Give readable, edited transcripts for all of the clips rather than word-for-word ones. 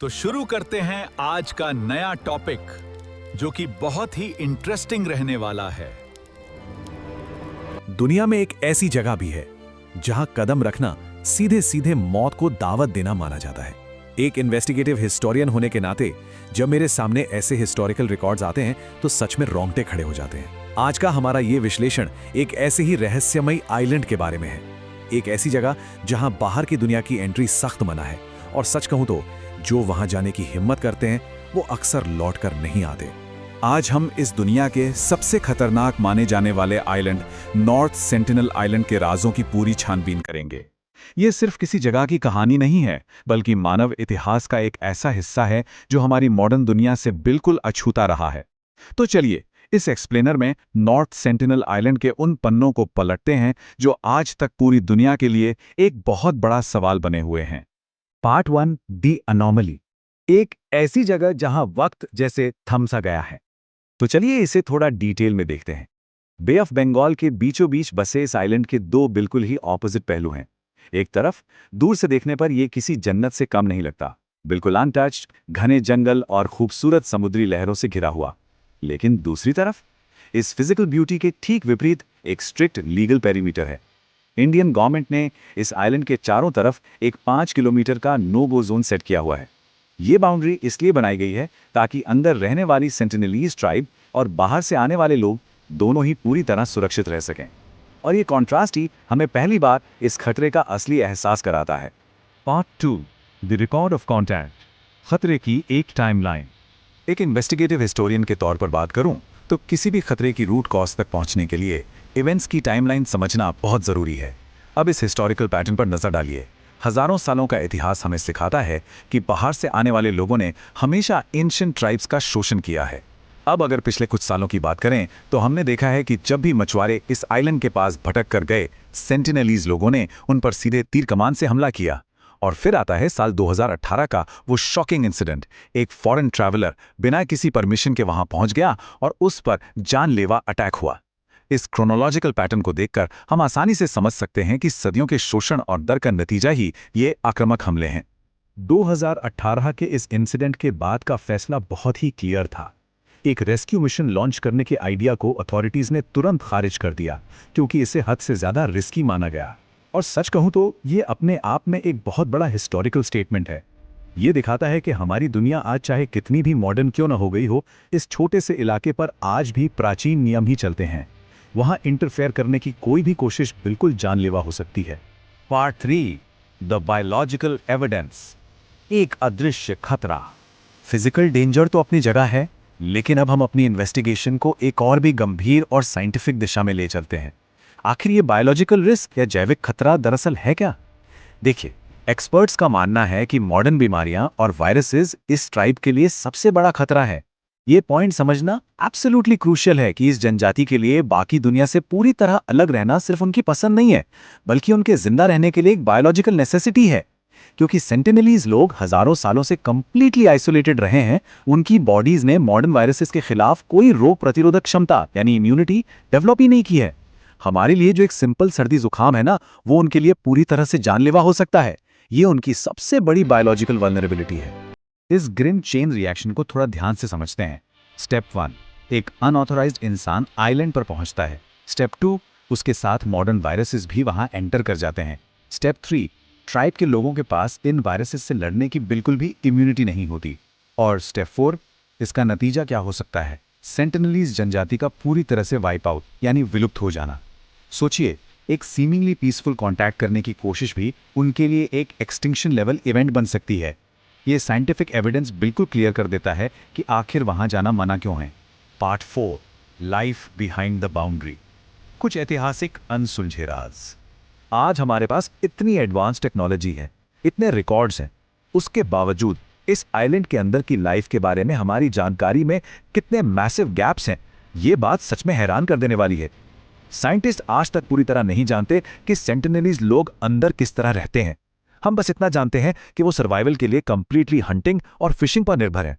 तो शुरू करते हैं आज का नया टॉपिक, जो कि बहुत ही इंटरेस्टिंग रहने वाला है। दुनिया में एक ऐसी जगह भी है जहां कदम रखना सीधे सीधे मौत को दावत देना माना जाता है। एक इन्वेस्टिगेटिव हिस्टोरियन होने के नाते जब मेरे सामने ऐसे हिस्टोरिकल रिकॉर्ड्स आते हैं तो सच में रोंगटे खड़े हो जाते हैं। आज का हमारा ये विश्लेषण एक ऐसे ही रहस्यमयी आइलैंड के बारे में है, एक ऐसी जगह जहां बाहर की दुनिया की एंट्री सख्त मना है, और सच कहूं तो जो वहां जाने की हिम्मत करते हैं वो अक्सर लौटकर नहीं आते। आज हम इस दुनिया के सबसे खतरनाक माने जाने वाले आइलैंड नॉर्थ सेंटिनल आइलैंड के राजों की पूरी छानबीन करेंगे। ये सिर्फ किसी जगह की कहानी नहीं है, बल्कि मानव इतिहास का एक ऐसा हिस्सा है जो हमारी मॉडर्न दुनिया से बिल्कुल अछूता रहा है। तो चलिए इस एक्सप्लेनर में नॉर्थ सेंटिनल आइलैंड के उन पन्नों को पलटते हैं जो आज तक पूरी दुनिया के लिए एक बहुत बड़ा सवाल बने हुए हैं। पार्ट 1, दी अनोमली, एक ऐसी जगह जहां वक्त जैसे थम सा गया है। तो चलिए इसे थोड़ा डिटेल में देखते हैं। बे ऑफ बंगाल के बीचों बीच बसे इस आइलैंड के दो बिल्कुल ही ऑपोजिट पहलू हैं। एक तरफ दूर से देखने पर यह किसी जन्नत से कम नहीं लगता, बिल्कुल अनटच्ड, घने जंगल और खूबसूरत समुद्री लहरों से घिरा हुआ। लेकिन दूसरी तरफ इस फिजिकल ब्यूटी के ठीक विपरीत एक स्ट्रिक्ट लीगल पेरीमीटर है। इंडियन गवर्नमेंट ने इस आइलैंड के चारों तरफ एक 5 किलोमीटर का नो गो जोन सेट किया हुआ है। ये बाउंड्री इसलिए बनाई गई है ताकि अंदर रहने वाली सेंटिनलीज ट्राइब और बाहर से आने वाले लोग दोनों ही पूरी तरह सुरक्षित रह सकें। और ये कॉन्ट्रास्ट ही हमें पहली बार इस खतरे का असली एहसास कराता है। Part 2, the record of contact, खतरे की एक टाइमलाइन। एक इन्वेस्टिगेटिव हिस्टोरियन के तौर पर बात करूं तो किसी भी खतरे की रूट कॉज तक पहुंचने के लिए इवेंट्स की टाइमलाइन समझना बहुत जरूरी है। अब इस हिस्टोरिकल पैटर्न पर नजर डालिए। हजारों सालों का इतिहास हमें सिखाता है कि बाहर से आने वाले लोगों ने हमेशा एंशिएंट ट्राइब्स का शोषण किया है। अब अगर पिछले कुछ सालों की बात करें तो हमने देखा है कि जब भी मछुआरे इस आइलैंड के पास भटक कर गए, सेंटिनलीज लोगों ने उन पर सीधे तीर कमान से हमला किया। और फिर आता है साल 2018 का वो शॉकिंग इंसिडेंट। एक फॉरेन ट्रैवलर बिना किसी परमिशन के वहां पहुंच गया और उस पर जानलेवा अटैक हुआ। इस क्रोनोलॉजिकल पैटर्न को देखकर हम आसानी से समझ सकते हैं कि सदियों के शोषण और डर का नतीजा ही ये आक्रामक हमले हैं। 2018 के इस इंसिडेंट के बाद का फैसला बहुत ही क्लियर था। एक रेस्क्यू मिशन लॉन्च करने के आइडिया को अथॉरिटीज ने तुरंत खारिज कर दिया, क्योंकि इसे हद से ज्यादा रिस्की माना गया। और सच कहूं तो ये अपने आप में एक बहुत बड़ा हिस्टोरिकल स्टेटमेंट है। ये दिखाता है कि हमारी दुनिया आज चाहे कितनी भी मॉडर्न क्यों न हो गई हो, इस छोटे से इलाके पर आज भी प्राचीन नियम ही चलते हैं। वहां इंटरफेयर करने की कोई भी कोशिश बिल्कुल जानलेवा हो सकती है। पार्ट 3, द बायोलॉजिकल एविडेंस, एक अदृश्य खतरा। फिजिकल डेंजर तो अपनी जगह है, लेकिन अब हम अपनी इन्वेस्टिगेशन को एक और भी गंभीर और साइंटिफिक दिशा में ले चलते हैं। आखिर ये बायोलॉजिकल रिस्क या जैविक खतरा दरअसल है क्या? देखिए, एक्सपर्ट्स का मानना है कि मॉडर्न बीमारियां और वायरसेस इस ट्राइब के लिए सबसे बड़ा खतरा है। ये पॉइंट समझना एब्सोल्युटली क्रूशियल है कि इस जनजाति के लिए बाकी दुनिया से पूरी तरह अलग रहना सिर्फ उनकी पसंद नहीं है, बल्कि उनके जिंदा रहने के लिए एक बायोलॉजिकल नेसेसिटी है। क्योंकि सेंटिनलीज लोग हजारों सालों से कंप्लीटली आइसोलेटेड रहे हैं, उनकी बॉडीज ने मॉडर्न वायरसेस के खिलाफ कोई रोग प्रतिरोधक क्षमता यानी इम्यूनिटी डेवलप ही नहीं की है। हमारे लिए जो एक सिंपल सर्दी जुकाम है ना, वो उनके लिए पूरी तरह से जानलेवा हो सकता है। ये उनकी सबसे बड़ी बायोलॉजिकल वल्नरेबिलिटी है। इस ग्रिम चेन रिएक्शन को थोड़ा ध्यान से समझते हैं। स्टेप 1, एक अनऑथराइज्ड इंसान आइलैंड पर पहुंचता है। स्टेप 2, उसके साथ मॉडर्न वायरसेस भी वहां एंटर कर जाते हैं। स्टेप 3, ट्राइब के लोगों के पास इन वायरसेस से लड़ने की बिल्कुल भी इम्यूनिटी नहीं होती। और स्टेप 4, इसका नतीजा क्या हो सकता है? सेंटिनलीज जनजाति का पूरी तरह से वाइप आउट यानी विलुप्त हो जाना। सोचिए, एक सीमिंगली पीसफुल कांटेक्ट करने की कोशिश भी उनके लिए एक एक्सटिंक्शन लेवल इवेंट बन सकती है। ये साइंटिफिक एविडेंस बिल्कुल क्लियर कर देता है कि आखिर वहां जाना मना क्यों है। Part 4, life behind the boundary, कुछ ऐतिहासिक अनसुलझे राज। आज हमारे पास इतनी एडवांस टेक्नोलॉजी है, इतने रिकॉर्ड्स हैं, उसके बावजूद इस आइलैंड के अंदर की लाइफ के बारे में हमारी जानकारी में कितने मैसिव गैप्स हैं, ये बात सच में हैरान कर देने वाली है। साइंटिस्ट आज तक पूरी तरह नहीं जानते कि सेंटिनलीज लोग अंदर किस तरह रहते हैं। हम बस इतना जानते हैं कि वो सर्वाइवल के लिए कंप्लीटली हंटिंग और फिशिंग पर निर्भर हैं।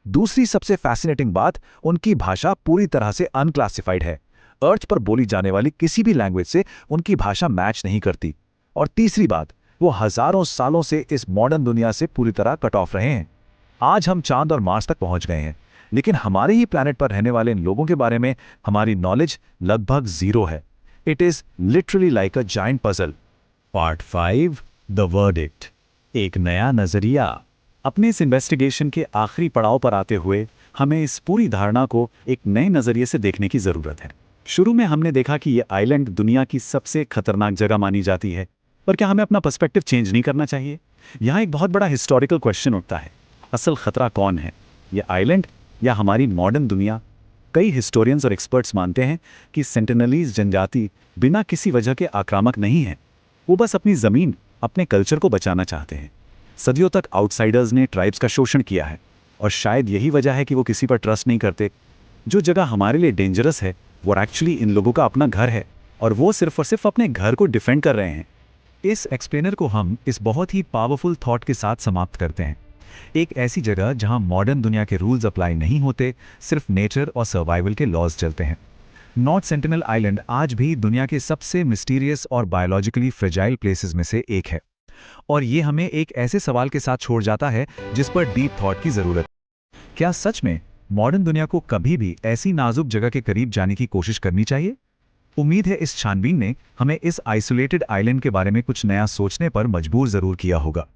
दूसरी सबसे फैसिनेटिंग बात, उनकी भाषा पूरी तरह से अनक्लासिफाइड है। अर्थ पर बोली जाने वाली किसी भी लैंग्वेज से उनकी भाषा मैच नहीं करती। और तीसरी बात, वो हजारों सालों से इस मॉडर्न दुनिया से पूरी तरह कट ऑफ रहे हैं। आज हम चांद और मार्स तक पहुंच गए हैं, लेकिन हमारे ही प्लैनेट पर रहने वाले इन लोगों के बारे में हमारी नॉलेज लगभग जीरो है। It is literally like a giant puzzle. Part 5, the verdict, एक नया नजरिया। अपने इस इन्वेस्टिगेशन के आखिरी पड़ाव पर आते हुए हमें इस पूरी धारणा को एक नए नजरिए से देखने की जरूरत है। शुरू में हमने देखा कि ये आइलैंड दुनिया की सबसे खतरनाक जगह मानी जाती है, पर क्या हमें अपना पर्सपेक्टिव चेंज नहीं करना चाहिए? यहाँ एक बहुत बड़ा हिस्टोरिकल क्वेश्चन उठता है, असल खतरा कौन है, ये आइलैंड या हमारी मॉडर्न दुनिया? कई हिस्टोरियंस और एक्सपर्ट्स मानते हैं कि सेंटिनलीज जनजाति बिना किसी वजह के आक्रामक नहीं है, वो बस अपनी ज़मीन, अपने कल्चर को बचाना चाहते हैं। सदियों तक आउटसाइडर्स ने ट्राइब्स का शोषण किया है, और शायद यही वजह है कि वो किसी पर ट्रस्ट नहीं करते। जो जगह हमारे लिए डेंजरस है वो एक्चुअली इन लोगों का अपना घर है, और वो सिर्फ और सिर्फ अपने घर को डिफेंड कर रहे हैं। इस एक्सप्लेनर को हम इस बहुत ही पावरफुल थॉट के साथ समाप्त करते हैं। एक ऐसी जगह जहां मॉडर्न दुनिया के रूल्स अप्लाई नहीं होते, सिर्फ नेचर और सर्वाइवल के लॉज चलते हैं। नॉर्थ सेंटिनल आइलैंड आज भी दुनिया के सबसे मिस्टीरियस और बायोलॉजिकली फ्रेजाइल प्लेसेस में से एक है, और ये हमें एक ऐसे सवाल के साथ छोड़ जाता है जिस पर डीप थॉट की जरूरत है। क्या सच में मॉडर्न दुनिया को कभी भी ऐसी नाजुक जगह के करीब जाने की कोशिश करनी चाहिए? उम्मीद है इस छानबीन ने हमें इस आइसोलेटेड आइलैंड के बारे में कुछ नया सोचने पर मजबूर जरूर किया होगा।